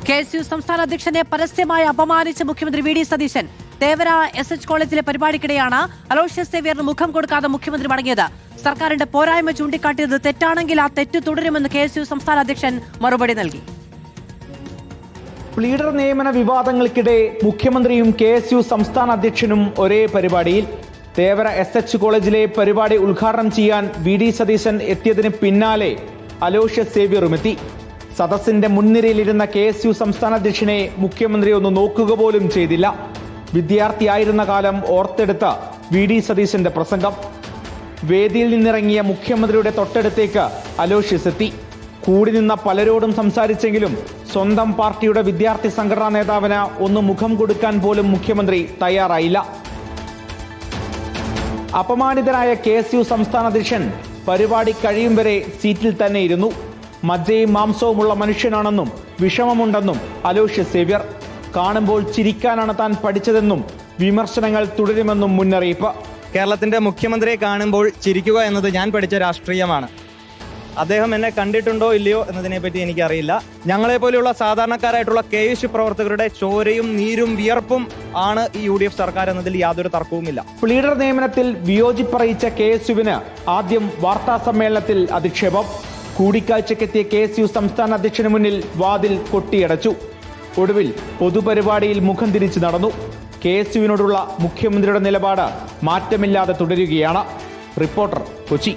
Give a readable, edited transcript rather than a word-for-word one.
KSU സംസ്ഥാന അധ്യക്ഷനെ പരസ്യമായി അപമാനിച്ച മുഖ്യമന്ത്രി V D Satheesan. Thevara SH കോളേജിലെ പരിപാടിക്കിടെയാണ് അലോഷ്യസ് സേവ്യറിന് മുഖം കൊടുക്കാതെ മുഖ്യമന്ത്രി മടങ്ങിയത്. സർക്കാരിന്റെ പോരായ്മ ചൂണ്ടിക്കാട്ടിയത് തെറ്റാണെങ്കിൽ ആ തെറ്റ് തുടരുമെന്ന് KSU സംസ്ഥാന അധ്യക്ഷൻ മറുപടി നൽകി. ലീഡർ നിയമന വിവാദങ്ങൾക്കിടെ മുഖ്യമന്ത്രിയും KSU സംസ്ഥാന അധ്യക്ഷനും ഒരേ പരിപാടിയിൽ. തേവര SH കോളേജിലെ പരിപാടി ഉദ്ഘാടനം ചെയ്യാൻ വി ഡി സതീശൻ എത്തിയതിന് പിന്നാലെ അലോഷ്യസ് സേവ്യറും എത്തി. സദസ്സിന്റെ മുൻനിരയിലിരുന്ന KSU സംസ്ഥാന അധ്യക്ഷനെ മുഖ്യമന്ത്രി ഒന്ന് നോക്കുക പോലും ചെയ്തില്ല. വിദ്യാർത്ഥിയായിരുന്ന കാലം ഓർത്തെടുത്ത വി ഡി സതീശന്റെ പ്രസംഗം. വേദിയിൽ നിന്നിറങ്ങിയ മുഖ്യമന്ത്രിയുടെ തൊട്ടടുത്തേക്ക് അലോഷ്യസ് എത്തി. കൂടി നിന്ന പലരോടും സംസാരിച്ചെങ്കിലും സ്വന്തം പാർട്ടിയുടെ വിദ്യാർത്ഥി സംഘടനാ നേതാവിന് ഒന്ന് മുഖം കൊടുക്കാൻ പോലും മുഖ്യമന്ത്രി തയ്യാറായില്ല. അപമാനിതനായ KSU സംസ്ഥാന അധ്യക്ഷൻ പരിപാടി കഴിയും വരെ സീറ്റിൽ തന്നെ ഇരുന്നു. മജ്ജയും മാംസവുമുള്ള മനുഷ്യനാണെന്നും വിഷമമുണ്ടെന്നും അലോഷ്യസ് സേവ്യർ. കാണുമ്പോൾ ചിരിക്കാനാണ് താൻ പഠിച്ചതെന്നും വിമർശനങ്ങൾ തുടരുമെന്നും മുന്നറിയിപ്പ്. കേരളത്തിന്റെ മുഖ്യമന്ത്രിയെ കാണുമ്പോൾ ചിരിക്കുക എന്നത് ഞാൻ പഠിച്ച രാഷ്ട്രീയമാണ്. അദ്ദേഹം എന്നെ കണ്ടിട്ടുണ്ടോ ഇല്ലയോ എന്നതിനെപ്പറ്റി എനിക്കറിയില്ല. ഞങ്ങളെപ്പോലെയുള്ള സാധാരണക്കാരായിട്ടുള്ള KSU പ്രവർത്തകരുടെ ചോരയും നീരും വിയർപ്പും ആണ് ഈ UDF സർക്കാർ എന്നതിൽ യാതൊരു തർക്കവുമില്ല. ലീഡർ നിയമനത്തിൽ വിയോജിപ്പറിയിച്ച KSUവിന് ആദ്യം വാർത്താ സമ്മേളനത്തിൽ അധിക്ഷേപം. കൂടിക്കാഴ്ചയ്ക്കെത്തിയ KSU സംസ്ഥാന അധ്യക്ഷന് മുന്നിൽ വാതിൽ കൊട്ടിയടച്ചു. ഒടുവിൽ പൊതുപരിപാടിയിൽ മുഖം തിരിച്ചു നടന്നു. KSUവിനോടുള്ള മുഖ്യമന്ത്രിയുടെ നിലപാട് മാറ്റമില്ലാതെ തുടരുകയാണ്. റിപ്പോർട്ടർ, കൊച്ചി.